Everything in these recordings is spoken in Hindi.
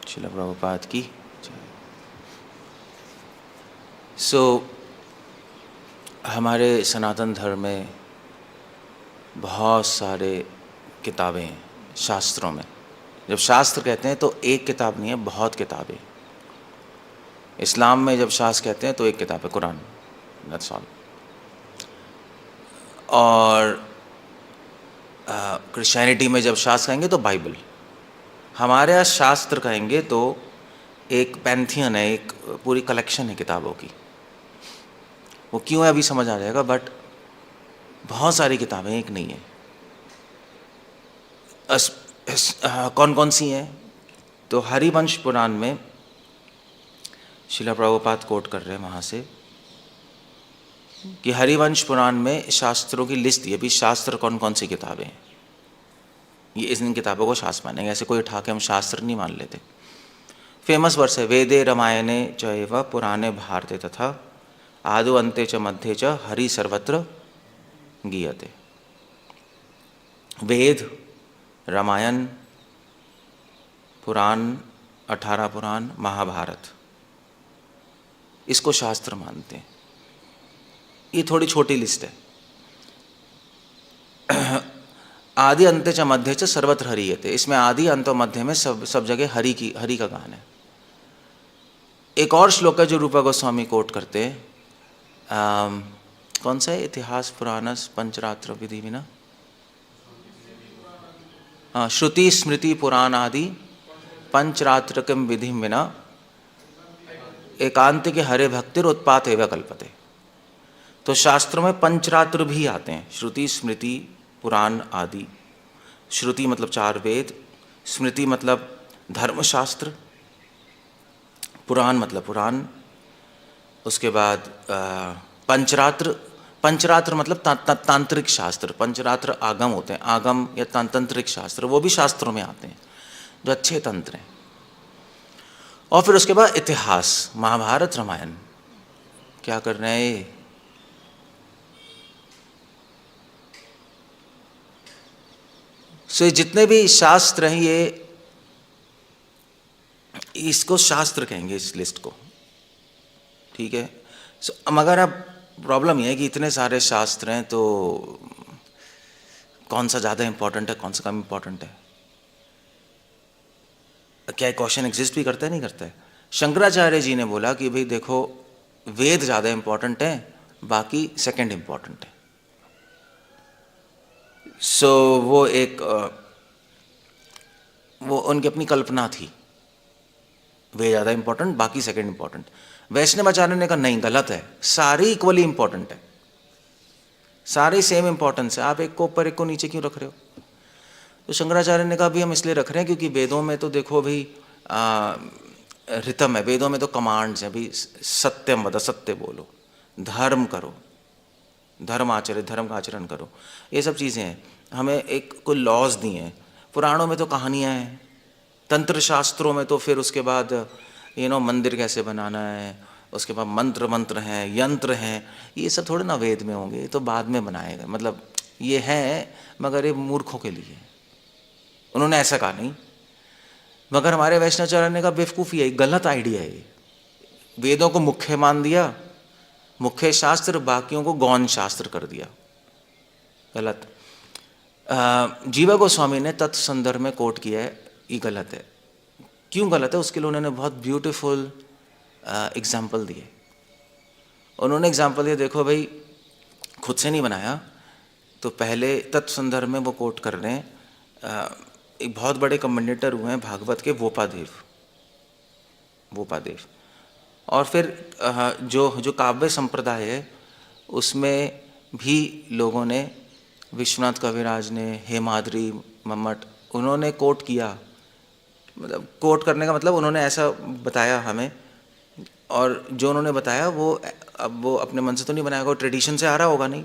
श्रील प्रभुपाद की जय। हमारे सनातन धर्म में बहुत सारे किताबें हैं शास्त्रों में। जब शास्त्र कहते हैं तो एक किताब नहीं है, बहुत किताबें। इस्लाम में जब शास्त्र कहते हैं तो एक किताब है, कुरान, दैट्स ऑल। और क्रिश्चियनिटी में जब शास्त्र कहेंगे तो बाइबल। हमारे यहाँ शास्त्र कहेंगे तो एक पैंथियन है, एक पूरी कलेक्शन है किताबों की। वो क्यों है अभी समझ आ जाएगा, बट बहुत सारी किताबें, एक नहीं है। कौन कौन सी हैं? तो हरिवंश पुराण में श्रील प्रभुपाद कोट कर रहे हैं वहाँ से कि हरिवंश पुराण में शास्त्रों की लिस्ट दी है। अभी शास्त्र कौन कौन सी किताबें हैं, ये इन किताबों को शास्त्र मानेंगे। ऐसे कोई उठा के हम शास्त्र नहीं मान लेते। फेमस वर्ष है, वेदे रामायणे चैव पुराणे भारते तथा आदो अन्ते च मध्ये च हरि सर्वत्र गीयते। वेद, रामायण, पुराण, 18 पुराण, महाभारत, इसको शास्त्र मानते हैं। ये थोड़ी छोटी लिस्ट है। आदि अंत्य च मध्य च सर्वत्र हरियते, इसमें आदि अंत और मध्य में सब जगह हरि का गान है। एक और श्लोक है जो रूपा गोस्वामी कोट करते हैं, कौन सा है? इतिहास पुराणस पंचरात्र विधि विना, श्रुति स्मृति पुराण आदि पंचरात्रकम विधि विना एकांत के हरे भक्तिर उत्पात एवं कल्पते। तो शास्त्रों में पंचरात्र भी आते हैं, श्रुति स्मृति पुराण आदि। श्रुति मतलब 4 वेद, स्मृति मतलब धर्मशास्त्र, पुराण मतलब पुराण, उसके बाद पंचरात्र। पंचरात्र मतलब तांत्रिक शास्त्र। पंचरात्र आगम होते हैं, आगम या तांत्रिक शास्त्र, वो भी शास्त्रों में आते हैं जो अच्छे तंत्र हैं। और फिर उसके बाद इतिहास, महाभारत, रामायण। क्या कर रहे हैं? जितने भी शास्त्र हैं ये, इसको शास्त्र कहेंगे, इस लिस्ट को, ठीक है। मगर अब प्रॉब्लम यह है कि इतने सारे शास्त्र हैं तो कौन सा ज़्यादा इंपॉर्टेंट है, कौन सा कम इंपॉर्टेंट है? क्या क्वेश्चन एग्जिस्ट भी करता है, नहीं करता है? शंकराचार्य जी ने बोला कि भाई देखो, वेद ज़्यादा इंपॉर्टेंट है, बाकी सेकंड इंपॉर्टेंट है। वो एक वो उनकी अपनी कल्पना थी, वे ज़्यादा इंपॉर्टेंट, बाकी सेकंड इंपॉर्टेंट। वैष्णवाचार्य ने कहा नहीं, गलत है, सारी इक्वली इंपॉर्टेंट है, सारे सेम इंपॉर्टेंस है, आप एक को ऊपर एक को नीचे क्यों रख रहे हो? तो शंकराचार्य ने कहा भी हम इसलिए रख रहे हैं क्योंकि वेदों में तो देखो भाई रितम है, वेदों में तो कमांड्स हैं भाई, सत्यम वद, सत्य बोलो, धर्म करो, धर्म आचरित, धर्म का आचरण करो, ये सब चीज़ें हैं। हमें एक कोई लॉज दिए हैं। पुराणों में तो कहानियाँ हैं, तंत्र शास्त्रों में तो फिर उसके बाद मंदिर कैसे बनाना है, उसके बाद मंत्र हैं, यंत्र हैं, ये सब थोड़े ना वेद में होंगे, ये तो बाद में बनाए गए। मतलब ये है मगर ये मूर्खों के लिए। उन्होंने ऐसा कहा नहीं, मगर हमारे वैष्णवाचार्य ने कहा बेवकूफ़ी है, गलत आइडिया है। वेदों को मुख्य मान दिया, मुख्य शास्त्र, बाकियों को गौण शास्त्र कर दिया, गलत। जीवा गोस्वामी ने तत्संदर्भ में कोट किया है, ये गलत है। क्यों गलत है? उसके लिए उन्होंने बहुत ब्यूटीफुल एग्जाम्पल दिए। उन्होंने एग्जाम्पल दिया, देखो भाई, खुद से नहीं बनाया, तो पहले तत्संदर्भ में वो कोट कर रहे हैं। एक बहुत बड़े कमेंटेटर हुए हैं भागवत के, वोपादेव। और फिर जो काव्य संप्रदाय है उसमें भी लोगों ने, विश्वनाथ कविराज ने, हेमाद्रि मम्मट, उन्होंने कोट किया। मतलब कोट करने का मतलब उन्होंने ऐसा बताया हमें, और जो उन्होंने बताया वो अब वो अपने मन से तो नहीं बनाया होगा, ट्रेडिशन से आ रहा होगा, नहीं,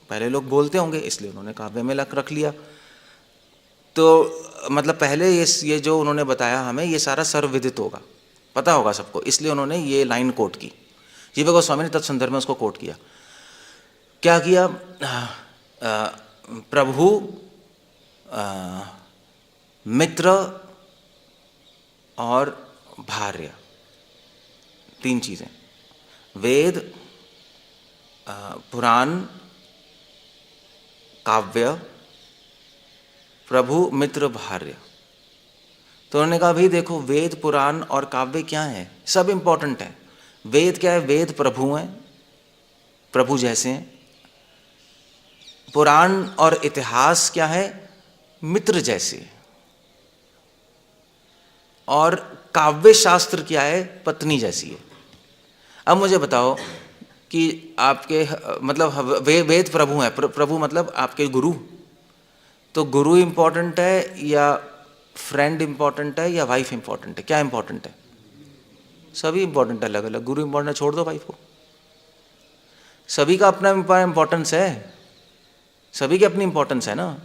पहले लोग बोलते होंगे, इसलिए उन्होंने काव्य में रख लिया। तो मतलब पहले ये जो उन्होंने बताया हमें, ये सारा सर्वविदित होगा, पता होगा सबको, इसलिए उन्होंने ये लाइन कोट की। जीवा गोस्वामी ने तत्संदर्भ में उसको कोट किया। क्या किया? प्रभु, मित्र, और भार्य, तीन चीज़ें, वेद, पुराण, काव्य, प्रभु, मित्र, भार्य। तो उन्होंने कहा भाई देखो, वेद, पुराण और काव्य क्या है, सब इंपॉर्टेंट है। वेद क्या है? वेद प्रभु हैं, प्रभु जैसे हैं। पुराण और इतिहास क्या है? मित्र जैसे। और काव्य शास्त्र क्या है? पत्नी जैसी है। अब मुझे बताओ कि आपके मतलब वेद प्रभु हैं, प्रभु मतलब आपके गुरु, तो गुरु इंपॉर्टेंट है या फ्रेंड इंपॉर्टेंट है या वाइफ इंपॉर्टेंट है? क्या इंपॉर्टेंट है? सभी इंपॉर्टेंट है अलग अलग। गुरु इंपॉर्टेंट है, छोड़ दो वाइफ को। सभी का अपना इंपॉर्टेंस है, सभी की अपनी इंपॉर्टेंस है ना।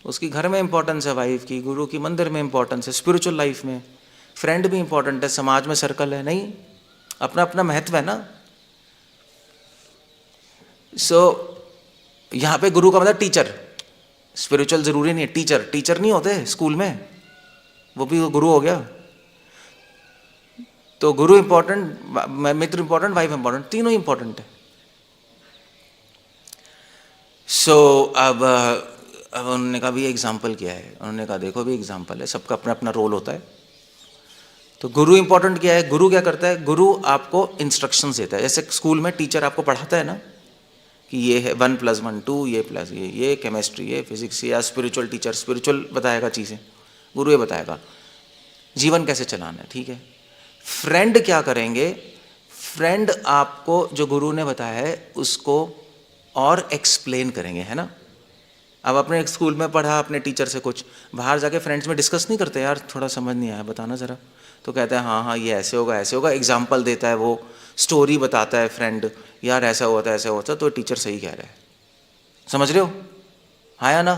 उसकी घर में इंपॉर्टेंस है वाइफ की, गुरु की मंदिर में इंपॉर्टेंस है, स्पिरिचुअल लाइफ में। फ्रेंड भी इंपॉर्टेंट है, समाज में सर्कल है, नहीं, अपना अपना महत्व है ना। सो यहाँ पे गुरु का मतलब टीचर, स्पिरिचुअल जरूरी नहीं है। टीचर, टीचर नहीं होते स्कूल में, वो भी गुरु हो गया। तो गुरु इंपॉर्टेंट, मित्र इंपॉर्टेंट, वाइफ इंपॉर्टेंट, तीनों इंपॉर्टेंट है। सो अब उन्होंने कहा भी एग्जाम्पल क्या है? उन्होंने कहा देखो भी एग्जाम्पल है, सबका अपना अपना रोल होता है। तो गुरु इंपॉर्टेंट क्या है? गुरु क्या करता है? गुरु आपको इंस्ट्रक्शंस देता है। जैसे स्कूल में टीचर आपको पढ़ाता है ना कि ये है 1 + 1 2, ये प्लस ये केमिस्ट्री, ये फिजिक्स, या स्पिरिचुअल टीचर स्पिरिचुअल बताएगा चीज़ें, गुरु ये बताएगा जीवन कैसे चलाना है, ठीक है। फ्रेंड क्या करेंगे? फ्रेंड आपको जो गुरु ने बताया है उसको और एक्सप्लेन करेंगे, है ना। अब अपने एक स्कूल में पढ़ा अपने टीचर से कुछ, बाहर जाके फ्रेंड्स में डिस्कस नहीं करते, यार थोड़ा समझ नहीं आया बताना ज़रा, तो कहता है हाँ हाँ ये ऐसे होगा ऐसे होगा, एग्जाम्पल देता है, वो स्टोरी बताता है फ्रेंड, यार ऐसा हुआ था ऐसा हुआ था, तो टीचर सही कह रहा है। समझ रहे हो? हाँ या ना?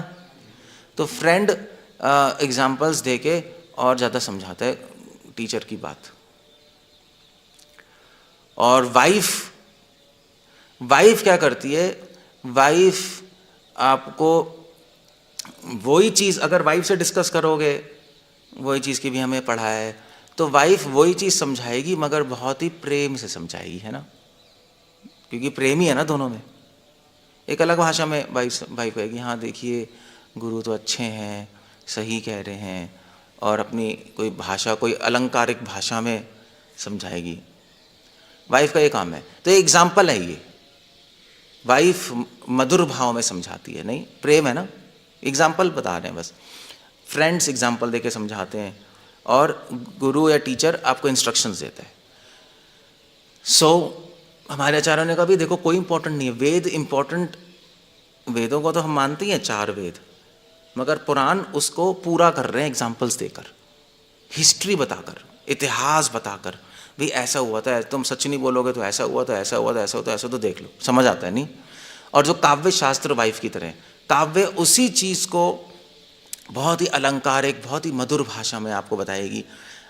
तो फ्रेंड एग्जाम्पल्स दे के और ज़्यादा समझाता है टीचर की बात। और वाइफ, वाइफ क्या करती है? वाइफ आपको वही चीज़, अगर वाइफ से डिस्कस करोगे वही चीज़ की भी हमें पढ़ा है, तो वाइफ वही चीज़ समझाएगी मगर बहुत ही प्रेम से समझाएगी, है ना, क्योंकि प्रेम ही है ना दोनों में। एक अलग भाषा में वाइफ कहेगी हाँ देखिए गुरु तो अच्छे हैं, सही कह रहे हैं, और अपनी कोई भाषा, कोई अलंकारिक भाषा में समझाएगी। वाइफ का ये काम है। तो ये एग्जाम्पल है, ये वाइफ मधुर भाव में समझाती है, नहीं प्रेम है ना, एग्जाम्पल बता रहे हैं बस। फ्रेंड्स एग्जाम्पल देके समझाते हैं और गुरु या टीचर आपको इंस्ट्रक्शंस देता है। सो हमारे आचार्यों ने कहा भी देखो कोई इंपॉर्टेंट नहीं है, वेद इंपॉर्टेंट, वेदों को तो हम मानते ही हैं 4 वेद, मगर पुराण उसको पूरा कर रहे हैं एग्जाम्पल्स देकर, हिस्ट्री बताकर, इतिहास बताकर, भाई ऐसा हुआ था, तुम सच नहीं बोलोगे तो ऐसा हुआ था ऐसा हुआ था ऐसा होता है, ऐसा तो देख लो, समझ आता है नहीं। और जो काव्य शास्त्र वाइफ की तरह, काव्य उसी चीज़ को बहुत ही अलंकारिक, बहुत ही मधुर भाषा में आपको बताएगी।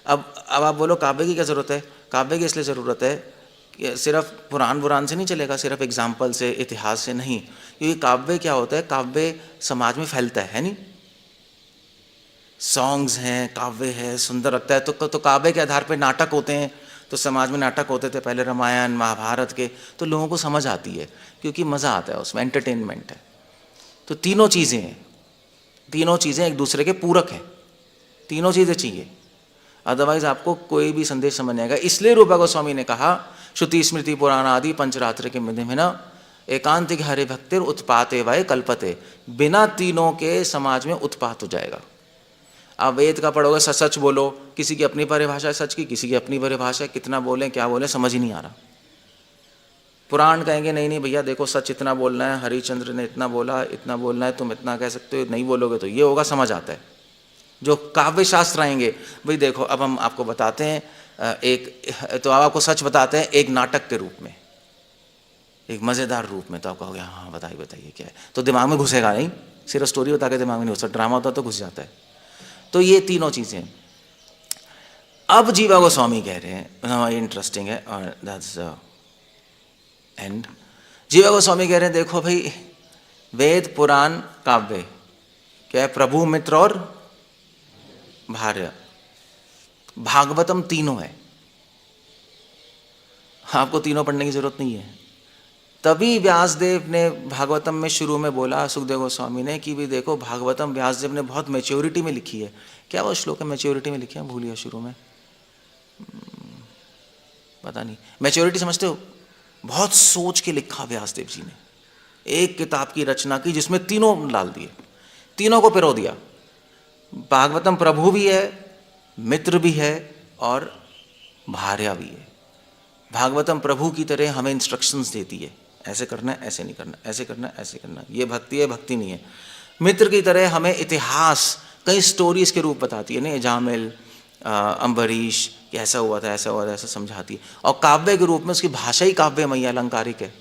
अब आप बोलो काव्य की क्या ज़रूरत है? काव्य की इसलिए ज़रूरत है कि सिर्फ पुराण से नहीं चलेगा, सिर्फ एग्जाम्पल से, इतिहास से नहीं, क्योंकि काव्य क्या होता है, काव्य समाज में फैलता है नहीं। सॉन्ग्स हैं, काव्य है, सुंदर लगता है, तो काव्य के आधार पर नाटक होते हैं, तो समाज में नाटक होते थे पहले रामायण महाभारत के, तो लोगों को समझ आती है क्योंकि मज़ा आता है उसमें, एंटरटेनमेंट है। तो तीनों चीज़ें हैं, तीनों चीज़ें एक दूसरे के पूरक हैं, तीनों चीज़ें चाहिए, अदरवाइज आपको कोई भी संदेश समझ नहीं आएगा। इसलिए रूपा गोस्वामी ने कहा श्रुति स्मृति पुराण आदि पंचरात्र के मध्य में ना एकांतिक हरे भक्तिर उत्पाते वाय कल्पते, बिना तीनों के समाज में उत्पात हो जाएगा। आप वेद का पढ़ोगे सच सच बोलो, किसी की अपनी परिभाषा है सच की, किसी की अपनी परिभाषा है, कितना बोलें क्या बोलें समझ ही नहीं आ रहा। पुराण कहेंगे नहीं नहीं भैया देखो सच इतना बोलना है, हरिश्चंद्र ने इतना बोला, इतना बोलना है, तुम इतना कह सकते हो, नहीं बोलोगे तो ये होगा, समझ आता है। जो काव्य शास्त्र आएंगे, भाई देखो अब हम आपको बताते हैं एक, तो अब आपको सच बताते हैं एक नाटक के रूप में, एक मज़ेदार रूप में, तो आप कहोगे हाँ बताइए बताइए क्या है, तो दिमाग में घुसेगा नहीं, सिर्फ स्टोरी बता के दिमाग में नहीं घुसता, ड्रामा होता तो घुस जाता है। तो ये तीनों चीज़ें। अब जीवा गोस्वामी कह रहे हैं, इंटरेस्टिंग है, और दैट्स एंड। जीवा गोस्वामी कह रहे हैं देखो भाई वेद पुराण काव्य क्या है, प्रभु मित्र और भार्य, भागवतम तीनों है, आपको तीनों पढ़ने की जरूरत नहीं है। तभी व्यासदेव ने भागवतम में शुरू में बोला सुखदेव गोस्वामी ने कि भी देखो भागवतम व्यासदेव ने बहुत मैच्योरिटी में लिखी है। क्या वो श्लोक है मैच्योरिटी में लिखे हैं, भूल गया शुरू में, पता नहीं। मैच्योरिटी समझते हो, बहुत सोच के लिखा व्यासदेव जी ने, एक किताब की रचना की जिसमें तीनों डाल दिए, तीनों को पिरो दिया। भागवतम प्रभु भी है, मित्र भी है और भार्या भी है। भागवतम प्रभु की तरह हमें इंस्ट्रक्शंस देती है, ऐसे करना है, ऐसे नहीं करना, ऐसे करना है, ऐसे करना है, ये भक्ति है, भक्ति नहीं है। मित्र की तरह हमें इतिहास कई स्टोरीज के रूप बताती है, नहीं जामिल, अम्बरीश, कि ऐसा हुआ था, ऐसा हुआ था, ऐसा समझाती है। और काव्य के रूप में उसकी भाषा ही काव्यमयी अलंकारिक है,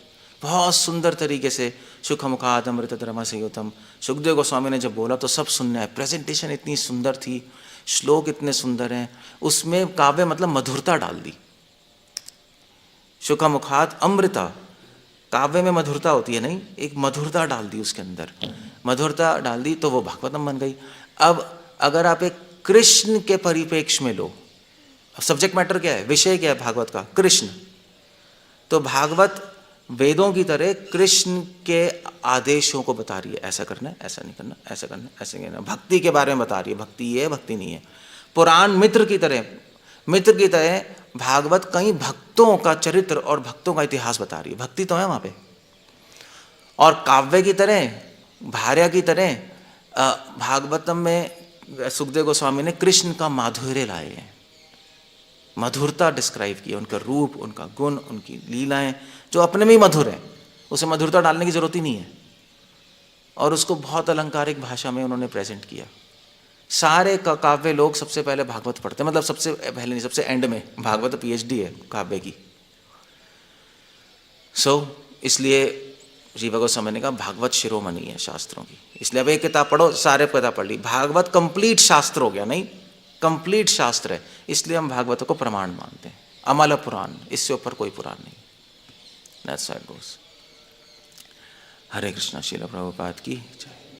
बहुत सुंदर तरीके से। सुखमुखाद अमृतधर्म संयुतम, सुखदेव गोस्वामी ने जब बोला तो सब सुनना है। प्रेजेंटेशन इतनी सुंदर थी, श्लोक इतने सुंदर हैं, उसमें काव्य मतलब मधुरता डाल दी। सुखमुखाद अमृता, काव्य में मधुरता होती है, नहीं, एक मधुरता डाल दी उसके अंदर, मधुरता डाल दी तो वो भागवतम बन गई। अब अगर आप एक कृष्ण के परिप्रेक्ष्य में लो, सब्जेक्ट मैटर क्या है, विषय क्या है भागवत का, कृष्ण, तो भागवत वेदों की तरह कृष्ण के आदेशों को बता रही है, ऐसा करना है, ऐसा नहीं करना, ऐसा करना, ऐसे करना। भक्ति के बारे में बता रही है, भक्ति ये है, भक्ति नहीं है। पुराण मित्र की तरह भागवत कई भक्तों का चरित्र और भक्तों का इतिहास बता रही है, भक्ति तो है वहाँ पे। और काव्य की तरह, भार्या की तरह भागवतम में सुखदेव गोस्वामी ने कृष्ण का माधुर्य लाए हैं, मधुरता डिस्क्राइब की है, उनका रूप, उनका गुण, उनकी लीलाएं जो अपने में ही मधुर है, उसे मधुरता डालने की जरूरत ही नहीं है। और उसको बहुत अलंकारिक भाषा में उन्होंने प्रेजेंट किया। सारे काव्य लोग सबसे पहले भागवत पढ़ते हैं, मतलब सबसे पहले नहीं, सबसे एंड में। भागवत पीएचडी है काव्य की। इसलिए जीवा गोस्वामी ने कहा भागवत शिरोमणि है शास्त्रों की। इसलिए अब एक किताब पढ़ो, सारे किताब पढ़ ली, भागवत कंप्लीट शास्त्र हो गया, नहीं, कंप्लीट शास्त्र है। इसलिए हम भागवत को प्रमाण मानते हैं, अमल पुराण, इससे ऊपर कोई पुराण नहीं। That's how it goes. Hare Krishna. Srila Prabhupada की जय।